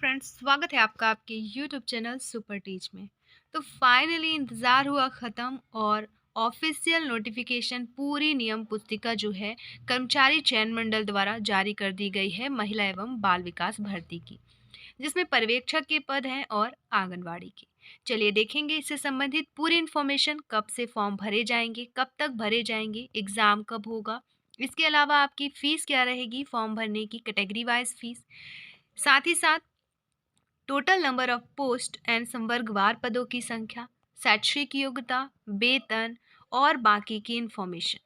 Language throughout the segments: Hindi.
फ्रेंड्स, स्वागत है आपका आपके यूट्यूब चैनल सुपर टीच में। तो फाइनली इंतज़ार हुआ ख़त्म और ऑफिशियल नोटिफिकेशन पूरी नियम पुस्तिका जो है कर्मचारी चयन मंडल द्वारा जारी कर दी गई है महिला एवं बाल विकास भर्ती की, जिसमें पर्यवेक्षक के पद हैं और आंगनवाड़ी के। चलिए देखेंगे इससे संबंधित पूरी इन्फॉर्मेशन, कब से फॉर्म भरे जाएंगे, कब तक भरे जाएंगे, एग्ज़ाम कब होगा, इसके अलावा आपकी फ़ीस क्या रहेगी, फॉर्म भरने की कैटेगरी वाइज फ़ीस, साथ ही साथ total number of post and संवर्गवार पदों की संख्या, शैक्षिक योग्यता, वेतन और बाकी की इंफॉर्मेशन।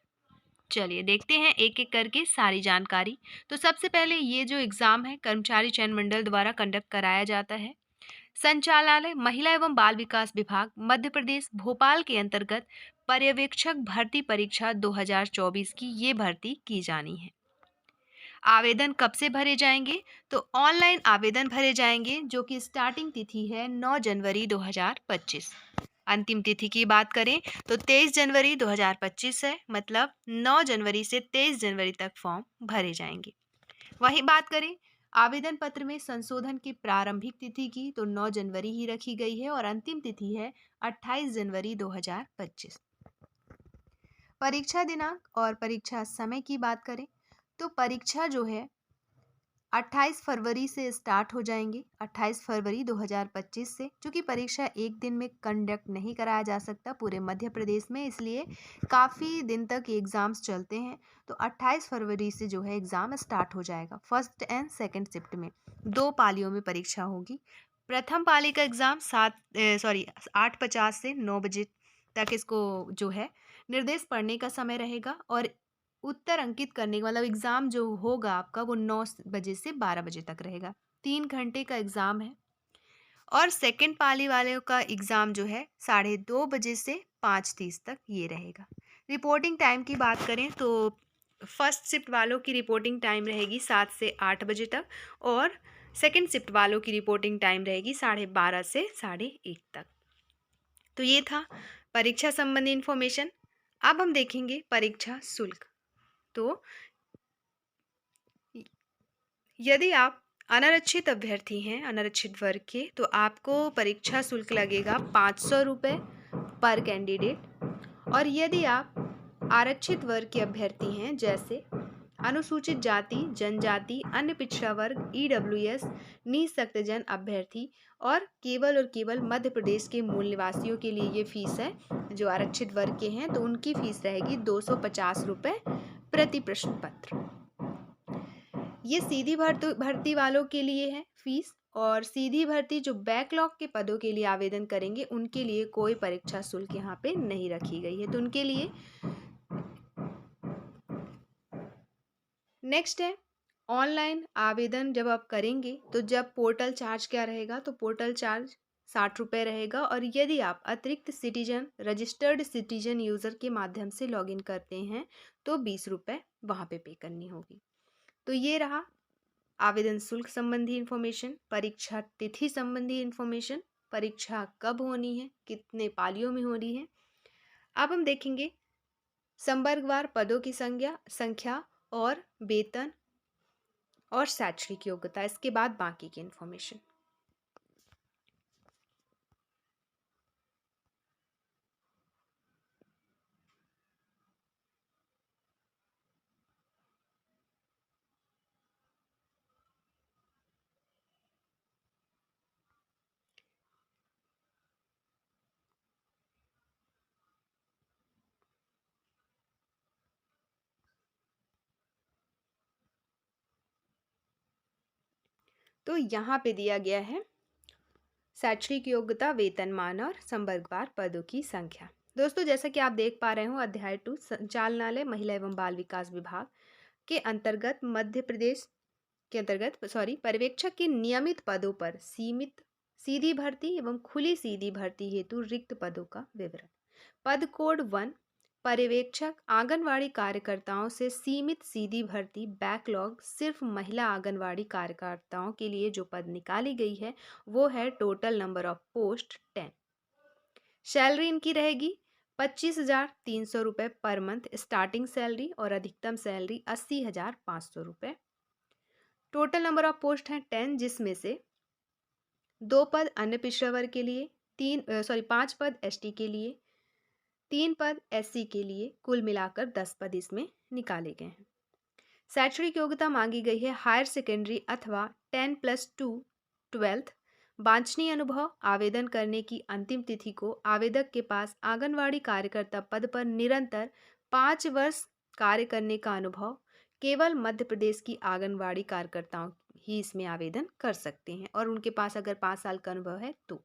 चलिए देखते हैं एक एक करके सारी जानकारी। तो सबसे पहले ये जो एग्ज़ाम है कर्मचारी चयन मंडल द्वारा कंडक्ट कराया जाता है। संचालनालय महिला एवं बाल विकास विभाग मध्य प्रदेश भोपाल के अंतर्गत पर्यवेक्षक भर्ती परीक्षा 2024 की ये भर्ती की जानी है। आवेदन कब से भरे जाएंगे? तो ऑनलाइन आवेदन भरे जाएंगे, जो कि स्टार्टिंग तिथि है 9 जनवरी 2025। अंतिम तिथि की बात करें तो 23 जनवरी 2025 है, मतलब 9 जनवरी से 23 जनवरी तक फॉर्म भरे जाएंगे। वहीं बात करें आवेदन पत्र में संशोधन की प्रारंभिक तिथि की, तो 9 जनवरी ही रखी गई है और अंतिम तिथि है 28 जनवरी 2025। परीक्षा दिनांक और परीक्षा समय की बात करें तो परीक्षा जो है 28 फरवरी से स्टार्ट हो जाएंगे, 28 फरवरी 2025 से। क्योंकि परीक्षा एक दिन में कंडक्ट नहीं कराया जा सकता पूरे मध्य प्रदेश में, इसलिए काफ़ी दिन तक ये एग्ज़ाम्स चलते हैं। तो 28 फरवरी से जो है एग्ज़ाम स्टार्ट हो जाएगा। फर्स्ट एंड सेकंड शिफ्ट में 2 पालियों में परीक्षा होगी। प्रथम पाली का एग्ज़ाम 8:50 से 9 बजे तक इसको जो है निर्देश पढ़ने का समय रहेगा, और उत्तर अंकित करने का मतलब एग्ज़ाम जो होगा आपका वो 9 बजे से 12 बजे तक रहेगा। 3 घंटे का एग्ज़ाम है। और सेकंड पाली वालों का एग्ज़ाम जो है 2:30 बजे से 5:30 तक ये रहेगा। रिपोर्टिंग टाइम की बात करें तो फर्स्ट शिफ्ट वालों की रिपोर्टिंग टाइम रहेगी 7 से 8 बजे तक, और सेकंड शिफ्ट वालों की रिपोर्टिंग टाइम रहेगी 12:30 से 1:30 तक। तो ये था परीक्षा संबंधी इन्फॉर्मेशन। अब हम देखेंगे परीक्षा शुल्क। तो यदि आप अनारक्षित अभ्यर्थी हैं, अनारक्षित वर्ग के, तो आपको परीक्षा शुल्क लगेगा 500 रुपये पर कैंडिडेट। और यदि आप आरक्षित वर्ग के अभ्यर्थी हैं, जैसे अनुसूचित जाति, जनजाति, अन्य पिछड़ा वर्ग, ईडब्ल्यूएस, निःशक्तजन अभ्यर्थी और केवल मध्य प्रदेश के मूल निवासियों के लिए ये फीस है। जो आरक्षित वर्ग के हैं तो उनकी फीस रहेगी 250 रुपये प्रति प्रश्न पत्र। ये सीधी भर्ती वालों के लिए है फीस, और सीधी भर्ती जो बैकलॉग के पदों के लिए आवेदन करेंगे उनके लिए कोई परीक्षा शुल्क यहाँ पे नहीं रखी गई है। तो उनके लिए नेक्स्ट है ऑनलाइन आवेदन। जब आप करेंगे तो जब पोर्टल चार्ज क्या रहेगा, तो पोर्टल चार्ज 60 रुपये रहेगा। और यदि आप अतिरिक्त सिटीजन, रजिस्टर्ड सिटीजन यूज़र के माध्यम से लॉगिन करते हैं तो 20 रुपये वहाँ पे करनी होगी। तो ये रहा आवेदन शुल्क संबंधी इन्फॉर्मेशन, परीक्षा तिथि संबंधी इन्फॉर्मेशन, परीक्षा कब होनी है, कितने पालियों में हो रही है। अब हम देखेंगे संवर्गवार पदों की संख्या और वेतन और शैक्षणिक योग्यता, इसके बाद बाकी की इन्फॉर्मेशन। तो यहाँ पे दिया गया है शैक्षणिक योग्यता, वेतनमान और संवर्गवार पदों की संख्या। दोस्तों, जैसा कि आप देख पा रहे हो, अध्याय 2 संचालनालय महिला एवं बाल विकास विभाग के अंतर्गत मध्य प्रदेश के अंतर्गत पर्यवेक्षक के नियमित पदों पर सीमित सीधी भर्ती एवं खुली सीधी भर्ती हेतु रिक्त पदों का विवरण। पद कोड 1 पर्यवेक्षक आंगनवाड़ी कार्यकर्ताओं से सीमित सीधी भर्ती बैकलॉग, सिर्फ महिला आंगनवाड़ी कार्यकर्ताओं के लिए जो पद निकाली गई है वो है total number of post 10। Salary इनकी रहेगी 25,300 रुपये पर मंथ स्टार्टिंग सैलरी, और अधिकतम सैलरी 80,500 रुपये। टोटल नंबर ऑफ पोस्ट हैं 10, जिसमें से 2 पद अन्य पिछड़ा वर्ग के लिए, 5 पद एसटी के लिए, 3 पद एससी के लिए, कुल मिलाकर 10 पद इसमें निकाले गए हैं। शैक्षणिक योग्यता मांगी गई है हायर सेकेंडरी अथवा 10+2 12th। वांछनीय अनुभव, आवेदन करने की अंतिम तिथि को आवेदक के पास आंगनवाड़ी कार्यकर्ता पद पर निरंतर 5 वर्ष कार्य करने का अनुभव, केवल मध्य प्रदेश की आंगनवाड़ी कार्यकर्ताओं ही इसमें आवेदन कर सकते हैं और उनके पास अगर 5 साल का अनुभव है तो।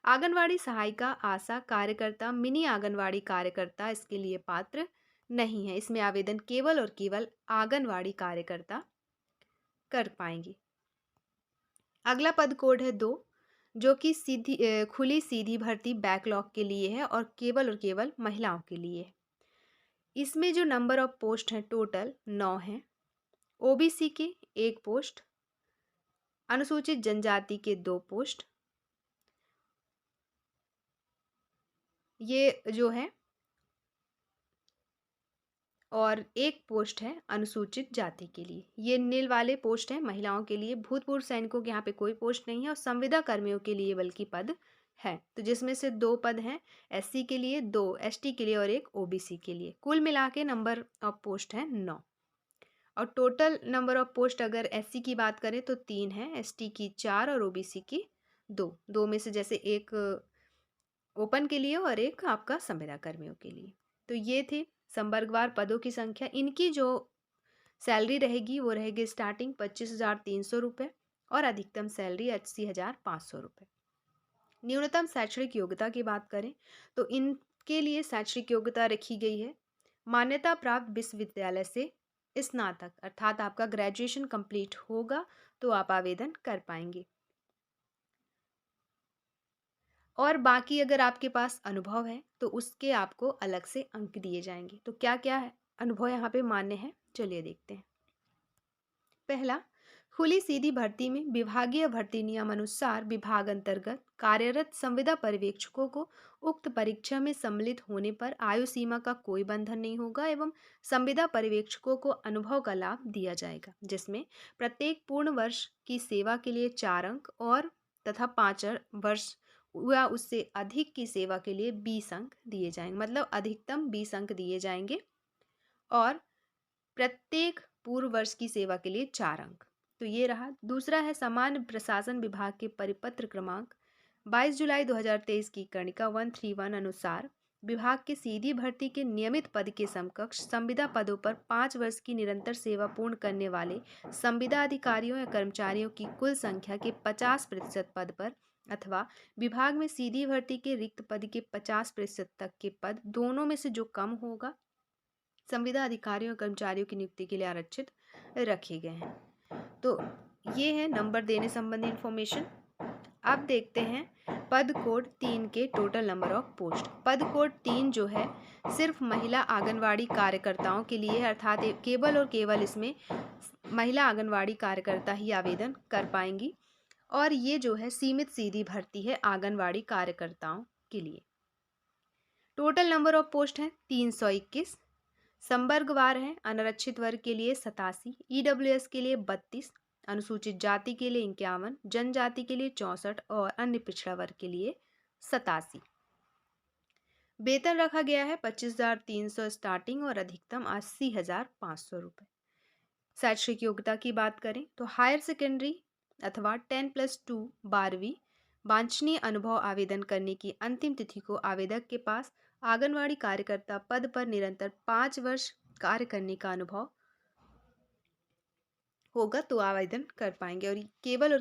आंगनवाड़ी सहायिका, आशा कार्यकर्ता, मिनी आंगनवाड़ी कार्यकर्ता इसके लिए पात्र नहीं है। इसमें आवेदन केवल और केवल आंगनवाड़ी कार्यकर्ता कर पाएंगे। अगला पद कोड है 2, जो कि खुली सीधी भर्ती बैकलॉग के लिए है और केवल महिलाओं के लिए है। इसमें जो नंबर ऑफ पोस्ट हैं टोटल 9 हैं। ओबीसी के 1 पोस्ट, अनुसूचित जनजाति के 2 पोस्ट, ये जो है, और 1 पोस्ट है अनुसूचित जाति के लिए। ये नील वाले पोस्ट हैं महिलाओं के लिए। भूतपूर्व सैनिकों के यहाँ पे कोई पोस्ट नहीं है और संविदा कर्मियों के लिए बल्कि पद है। तो जिसमें से 2 पद हैं एससी के लिए, 2 एसटी के लिए और 1 ओबीसी के लिए। कुल मिला के नंबर ऑफ पोस्ट है 9। और टोटल नंबर ऑफ पोस्ट अगर एससी की बात करें तो 3 है, एसटी की 4 और ओबीसी की 2 में से जैसे 1 ओपन के लिए और 1 आपका संविदा कर्मियों के लिए। तो ये थे संवर्गवार पदों की संख्या। इनकी जो सैलरी रहेगी वो रहेगी स्टार्टिंग 25,300 रुपये और अधिकतम सैलरी 80,500 रुपये। न्यूनतम शैक्षणिक योग्यता की बात करें तो इनके लिए शैक्षणिक योग्यता रखी गई है मान्यता प्राप्त विश्वविद्यालय से स्नातक, अर्थात आपका ग्रेजुएशन कंप्लीट होगा तो आप आवेदन कर पाएंगे। और बाकी अगर आपके पास अनुभव है तो उसके आपको अलग से अंक दिए जाएंगे। तो क्या क्या है अनुभव यहाँ पे मान्य है, चलिए देखते हैं। पहला, खुली सीधी भर्ती में विभागीय भर्ती नियम अनुसार विभाग अंतर्गत कार्यरत संविदा पर्यवेक्षकों को उक्त परीक्षा में सम्मिलित होने पर आयु सीमा का कोई बंधन नहीं होगा एवं संविदा पर्यवेक्षकों को अनुभव का लाभ दिया जाएगा, जिसमें प्रत्येक पूर्ण वर्ष की सेवा के लिए 4 अंक और तथा 5 वर्ष या उससे अधिक की सेवा के लिए 20 अंक दिए जाएंगे। मतलब अधिकतम 20 अंक दिए जाएंगे और प्रत्येक पूर्व वर्ष की सेवा के लिए 4 अंक। तो ये रहा। दूसरा है सामान्य प्रशासन विभाग के परिपत्र क्रमांक 22 जुलाई 2023 की कणिका 131 अनुसार विभाग के सीधी भर्ती के नियमित पद के समकक्ष संविदा पदों पर 5 वर्ष की निरंतर सेवा पूर्ण करने वाले संविदा अधिकारियों या कर्मचारियों की कुल संख्या के 50% पद पर अथवा विभाग में सीधी भर्ती के रिक्त पद के 50% तक के पद दोनों में से जो कम होगा संविदा अधिकारियों और कर्मचारियों की नियुक्ति के लिए आरक्षित रखे गए हैं। तो ये है नंबर देने संबंधी इंफॉर्मेशन। अब देखते हैं पद कोड 3 के टोटल नंबर ऑफ पोस्ट। पद कोड 3 जो है सिर्फ महिला आंगनवाड़ी कार्यकर्ताओं के लिए है, अर्थात केवल और केवल इसमें महिला आंगनवाड़ी कार्यकर्ता ही आवेदन कर पाएंगी और ये जो है सीमित सीधी भर्ती है आंगनवाड़ी कार्यकर्ताओं के लिए। टोटल नंबर ऑफ पोस्ट है 321। संवर्गवार है अनारक्षित वर्ग के लिए 87, ईडब्ल्यूएस के लिए 32, अनुसूचित जाति के लिए 51, जनजाति के लिए 64 और अन्य पिछड़ा वर्ग के लिए 87। वेतन रखा गया है 25,300 स्टार्टिंग और अधिकतम 80,500 रुपये। शैक्षिक योग्यता की बात करें तो हायर सेकेंडरी अथवा 10+2 12वीं। वांछनीय अनुभव, आवेदन करने की अंतिम तिथि को आवेदक के पास आंगनवाड़ी कार्यकर्ता पद पर निरंतर 5 वर्ष कार्य करने का अनुभव होगा तो आवेदन कर पाएंगे और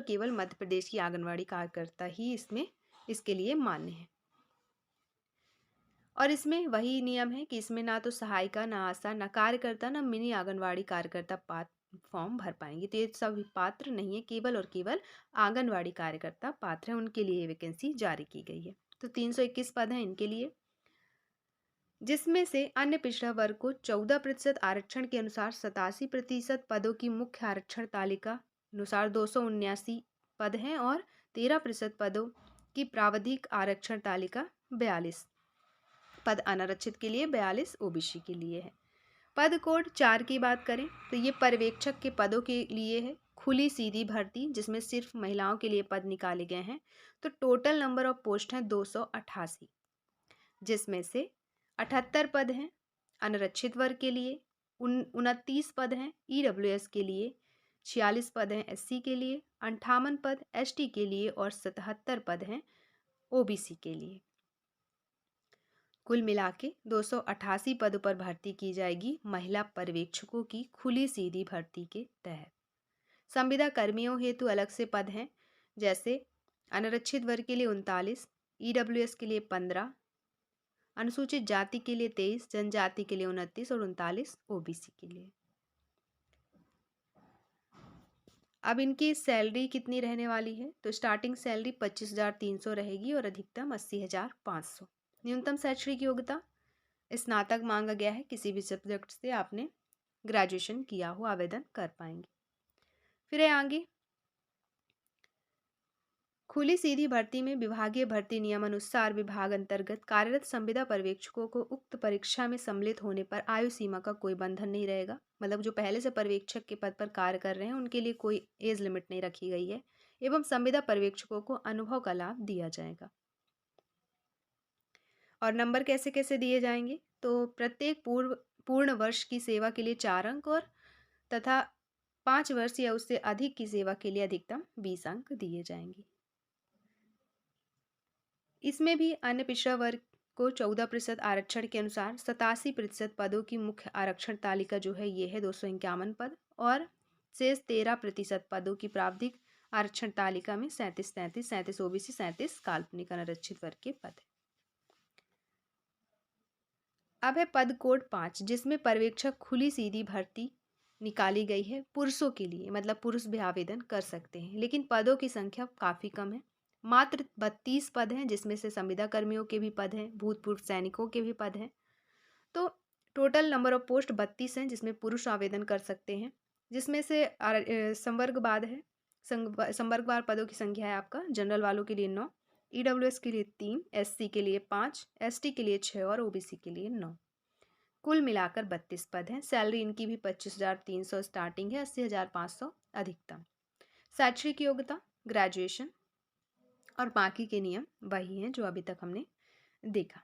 केवल मध्य प्रदेश की आंगनवाड़ी कार्यकर्ता ही इसके लिए मान्य है। और इसमें वही नियम है कि इसमें ना तो सहायिका, ना आशा, ना कार्यकर्ता, ना मिनी आंगनवाड़ी कार्यकर्ता फॉर्म भर पाएंगे। तो ये सभी पात्र नहीं है, केवल और केवल आंगनवाड़ी कार्यकर्ता पात्र है, उनके लिए वैकेंसी जारी की गई है। तो 321 पद हैं इनके लिए, जिसमें से अन्य पिछड़ा वर्ग को 14% आरक्षण के अनुसार 87% पदों की मुख्य आरक्षण तालिका अनुसार 279 पद हैं और 13% पदों की प्रावधिक आरक्षण तालिका 42 पद अनारक्षित के लिए, 42 ओबीसी के लिए है। पद कोड 4 की बात करें तो ये पर्यवेक्षक के पदों के लिए है। खुली सीधी भर्ती जिसमें सिर्फ महिलाओं के लिए पद निकाले गए हैं। तो टोटल नंबर ऑफ पोस्ट हैं 288, जिसमें से 78 पद हैं अनारक्षित वर्ग के लिए, 29 पद हैं ईडब्ल्यूएस के लिए, 46 पद हैं एससी के लिए, 58 पद एसटी के लिए और 77 पद हैं ओबीसी के लिए। कुल मिला के 288 पदों पर भर्ती की जाएगी महिला पर्यवेक्षकों की खुली सीधी भर्ती के तहत। संविदा कर्मियों हेतु अलग से पद हैं, जैसे अनारक्षित वर्ग के लिए 39, ईडब्ल्यूएस के लिए 15, अनुसूचित जाति के लिए 23, जनजाति के लिए 29 और 39 ओबीसी के लिए। अब इनकी सैलरी कितनी रहने वाली है? तो स्टार्टिंग सैलरी 25,300 रहेगी और अधिकतम 80,500। न्यूनतम शैक्षणिक योग्यता स्नातक मांगा गया है, किसी भी सब्जेक्ट से आपने ग्रेजुएशन किया हो आवेदन कर पाएंगे। फिर है आगे खुली सीधी भर्ती में विभागीय भर्ती नियम अनुसार विभाग अंतर्गत कार्यरत संविदा पर्यवेक्षकों को उक्त परीक्षा में सम्मिलित होने पर आयु सीमा का कोई बंधन नहीं रहेगा। मतलब जो पहले से पर्यवेक्षक के पद पर कार्य कर रहे हैं उनके लिए कोई एज लिमिट नहीं रखी गई है, एवं संविदा पर्यवेक्षकों को अनुभव का लाभ दिया जाएगा। और नंबर कैसे कैसे दिए जाएंगे? तो प्रत्येक पूर्ण वर्ष की सेवा के लिए 4 अंक और तथा 5 वर्ष या उससे अधिक की सेवा के लिए अधिकतम 20 अंक दिए जाएंगे। इसमें भी अन्य पिछड़ा वर्ग को 14% आरक्षण के अनुसार 87% पदों की मुख्य आरक्षण तालिका जो है ये है 251 पद, और शेष 13% पदों की प्रावधिक आरक्षण तालिका में 37 ओबीसी 37 काल्पनिक अनारक्षित वर्ग के पद है। अब है पद कोड 5, जिसमें पर्यवेक्षक खुली सीधी भर्ती निकाली गई है पुरुषों के लिए, मतलब पुरुष भी आवेदन कर सकते हैं, लेकिन पदों की संख्या काफ़ी कम है। मात्र 32 पद हैं, जिसमें से संविदा कर्मियों के भी पद हैं, भूतपूर्व सैनिकों के भी पद हैं। तो टोटल नंबर ऑफ पोस्ट 32 हैं, जिसमें पुरुष आवेदन कर सकते हैं, जिसमें से संवर्गवाद है। संवर्गवार पदों की संख्या है आपका जनरल वालों के लिए 9, ईडब्ल्यूएस के लिए 3, एससी के लिए 5, एसटी के लिए 6 और ओबीसी के लिए 9। कुल मिलाकर 32 पद हैं। सैलरी इनकी भी 25,300 स्टार्टिंग है, 80,500 अधिकतम। शैक्षणिक योग्यता ग्रेजुएशन और बाकी के नियम वही हैं जो अभी तक हमने देखा।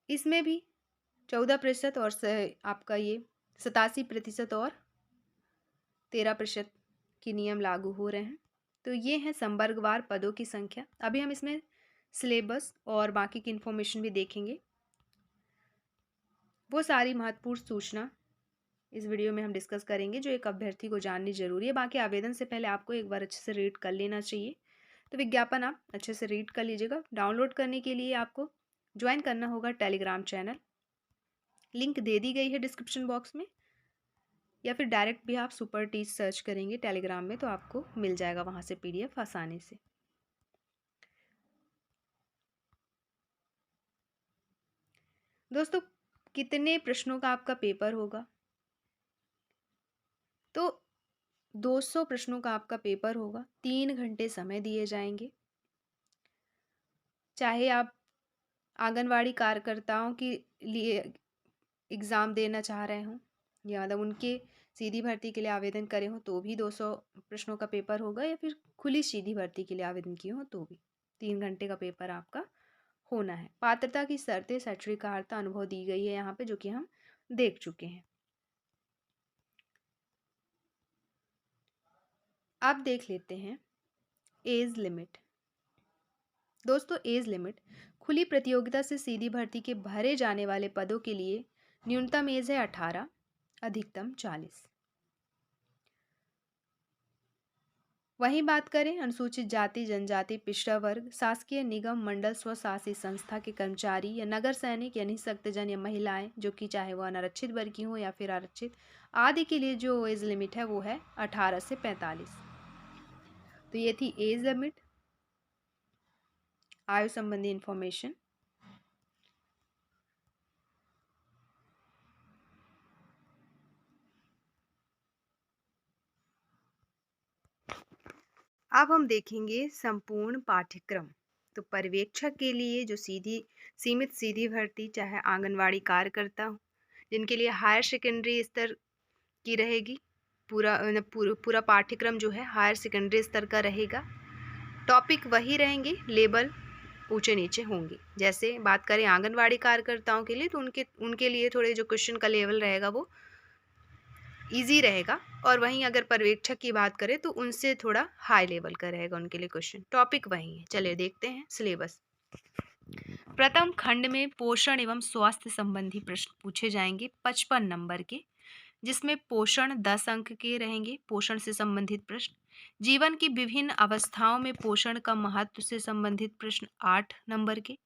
इसमें भी 14% और आपका ये 87% और 13% के नियम लागू हो रहे हैं। तो ये है संवर्गवार पदों की संख्या। अभी हम इसमें सिलेबस और बाकी की इन्फॉर्मेशन भी देखेंगे। वो सारी महत्वपूर्ण सूचना इस वीडियो में हम डिस्कस करेंगे जो एक अभ्यर्थी को जाननी जरूरी है। बाकी आवेदन से पहले आपको एक बार अच्छे से रीड कर लेना चाहिए। तो विज्ञापन आप अच्छे से रीड कर लीजिएगा। डाउनलोड करने के लिए आपको ज्वाइन करना होगा टेलीग्राम चैनल, लिंक दे दी गई है डिस्क्रिप्शन बॉक्स में, या फिर डायरेक्ट भी आप सुपर टीच सर्च करेंगे टेलीग्राम में तो आपको मिल जाएगा वहाँ से PDF आसानी से। दोस्तों कितने प्रश्नों का आपका पेपर होगा? तो 200 प्रश्नों का आपका पेपर होगा। 3 घंटे समय दिए जाएंगे। चाहे आप आंगनवाड़ी कार्यकर्ताओं के लिए एग्ज़ाम देना चाह रहे हों या मतलब उनके सीधी भर्ती के लिए आवेदन करे हों तो भी 200 प्रश्नों का पेपर होगा, या फिर खुली सीधी भर्ती के लिए आवेदन किए हों तो भी 3 घंटे का पेपर आपका होना है। पात्रता की शर्तें शैक्षणिक अर्हता अनुभव दी गई है यहाँ पे, जो कि हम देख चुके हैं। अब देख लेते हैं एज लिमिट। दोस्तों एज लिमिट खुली प्रतियोगिता से सीधी भर्ती के भरे जाने वाले पदों के लिए न्यूनतम एज है 18, अधिकतम 40। वहीं बात करें अनुसूचित जाति जनजाति पिछड़ा वर्ग शासकीय निगम मंडल स्वशासी संस्था के कर्मचारी या नगर सैनिक या निःशक्तजन या महिलाएं जो कि चाहे वो अनारक्षित वर्ग की हो या फिर आरक्षित आदि के लिए जो एज लिमिट है वो है 18 से 45। तो ये थी एज लिमिट, आयु संबंधी इंफॉर्मेशन। अब हम देखेंगे संपूर्ण पाठ्यक्रम। तो पर्यवेक्षक के लिए जो सीमित सीधी भर्ती चाहे आंगनवाड़ी कार्यकर्ता हो, जिनके लिए हायर सेकेंडरी स्तर की रहेगी, पूरा पाठ्यक्रम जो है हायर सेकेंडरी स्तर का रहेगा। टॉपिक वही रहेंगे, लेबल ऊंचे नीचे होंगे। जैसे बात करें आंगनवाड़ी कार्यकर्ताओं के लिए, तो उनके लिए थोड़े जो क्वेश्चन का लेवल रहेगा वो इजी रहेगा, और वहीं अगर पर्यवेक्षक की बात करें तो उनसे थोड़ा हाई लेवल का रहेगा उनके लिए क्वेश्चन। टॉपिक वही है। चलिए देखते हैं सिलेबस। प्रथम खंड में पोषण एवं स्वास्थ्य संबंधी प्रश्न पूछे जाएंगे 55 नंबर के, जिसमें पोषण 10 अंक के रहेंगे, पोषण से संबंधित प्रश्न। जीवन की विभिन्न अवस्थाओं में पोषण का महत्व से संबंधित प्रश्न 8 नंबर के।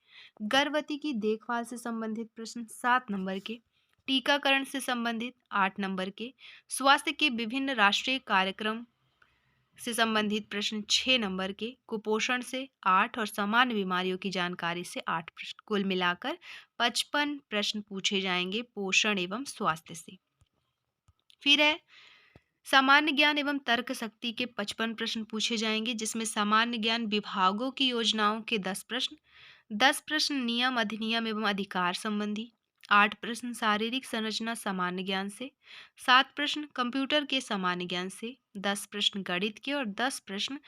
गर्भवती की देखभाल से संबंधित प्रश्न 7 नंबर के। टीकाकरण से संबंधित 8 नंबर के। स्वास्थ्य के विभिन्न राष्ट्रीय कार्यक्रम से संबंधित प्रश्न 6 नंबर के। कुपोषण से 8 और सामान्य बीमारियों की जानकारी से 8 प्रश्न। कुल मिलाकर 55 प्रश्न पूछे जाएंगे पोषण एवं स्वास्थ्य से। फिर है सामान्य ज्ञान एवं तर्क शक्ति के 55 प्रश्न पूछे जाएंगे, जिसमें सामान्य ज्ञान विभागों की योजनाओं के 10 प्रश्न, 10 प्रश्न नियम अधिनियम एवं अधिकार संबंधी, 8 प्रश्न शारीरिक संरचना सामान्य ज्ञान से, 7 प्रश्न कंप्यूटर के सामान्य ज्ञान से, 10 प्रश्न गणित के और 10 प्रश्न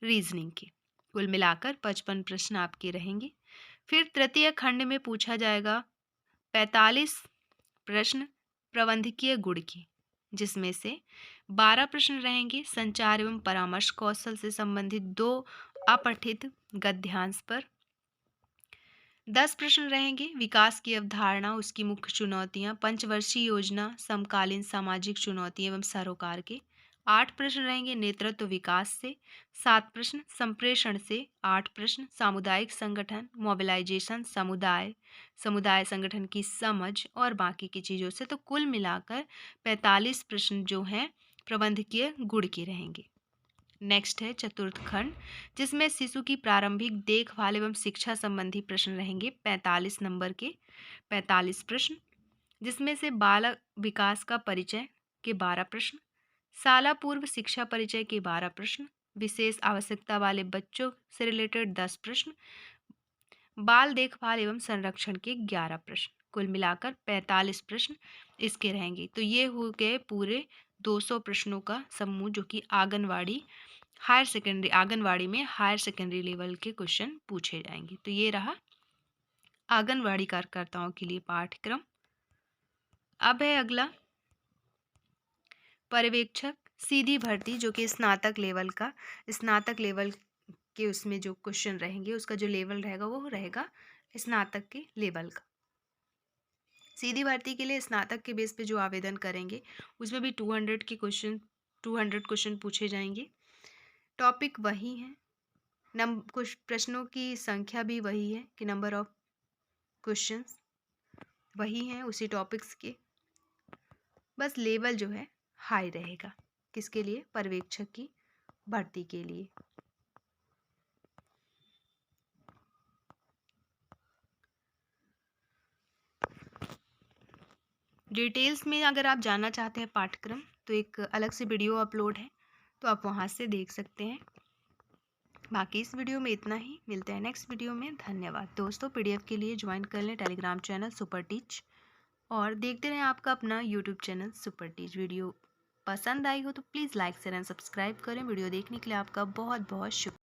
रीजनिंग के। कुल मिलाकर 55 प्रश्न आपके रहेंगे। फिर तृतीय खंड में पूछा जाएगा 45 प्रश्न प्रबंधकीय गुण के, जिसमें से 12 प्रश्न रहेंगे संचार एवं परामर्श कौशल से संबंधित 2 अपठित गद्यांश पर, 10 प्रश्न रहेंगे विकास की अवधारणा, उसकी मुख्य चुनौतियां, पंचवर्षीय योजना, समकालीन सामाजिक चुनौतियां एवं सरोकार के। 8 प्रश्न रहेंगे नेतृत्व विकास से, 7 प्रश्न संप्रेषण से, 8 प्रश्न सामुदायिक संगठन मोबिलाइजेशन, समुदाय संगठन की समझ और बाकी की चीज़ों से। तो कुल मिलाकर 45 प्रश्न जो हैं प्रबंधकीय गुण के रहेंगे। नेक्स्ट है चतुर्थ खंड, जिसमें शिशु की प्रारंभिक देखभाल एवं शिक्षा संबंधी प्रश्न रहेंगे 45 नंबर के 45 प्रश्न, जिसमें से बाल विकास का परिचय के 12 प्रश्न, शाला पूर्व शिक्षा परिचय के 12 प्रश्न, विशेष आवश्यकता वाले बच्चों से रिलेटेड 10 प्रश्न, बाल देखभाल एवं संरक्षण के 11 प्रश्न। कुल मिलाकर 45 प्रश्न इसके रहेंगे। तो ये हो गए पूरे 200 प्रश्नों का समूह, जो कि आंगनवाड़ी में हायर सेकेंडरी लेवल के क्वेश्चन पूछे जाएंगे। तो ये रहा आंगनवाड़ी कार्यकर्ताओं के लिए पाठ्यक्रम। अब है अगला पर्यवेक्षक सीधी भर्ती, जो कि स्नातक लेवल के उसमें जो क्वेश्चन रहेंगे उसका जो लेवल रहेगा वो रहेगा स्नातक के लेवल का। सीधी भर्ती के लिए स्नातक के बेस पे जो आवेदन करेंगे उसमें भी 200 क्वेश्चन पूछे जाएंगे। टॉपिक वही है, कुछ प्रश्नों की संख्या भी वही है कि नंबर ऑफ क्वेश्चंस वही हैं उसी टॉपिक्स के, बस लेवल जो है हाई रहेगा। किसके लिए? पर्यवेक्षक की भर्ती के लिए। डिटेल्स में अगर आप जानना चाहते हैं पाठ्यक्रम, तो एक अलग से वीडियो अपलोड है, तो आप वहाँ से देख सकते हैं। बाकी इस वीडियो में इतना ही, मिलते हैं नेक्स्ट वीडियो में। धन्यवाद दोस्तों। पीडीएफ के लिए ज्वाइन कर लें टेलीग्राम चैनल सुपर टीच, और देखते रहें आपका अपना YouTube channel super teach. Video पसंद आई हो तो please like share and subscribe करें। वीडियो देखने के लिए आपका बहुत बहुत शुक्रिया।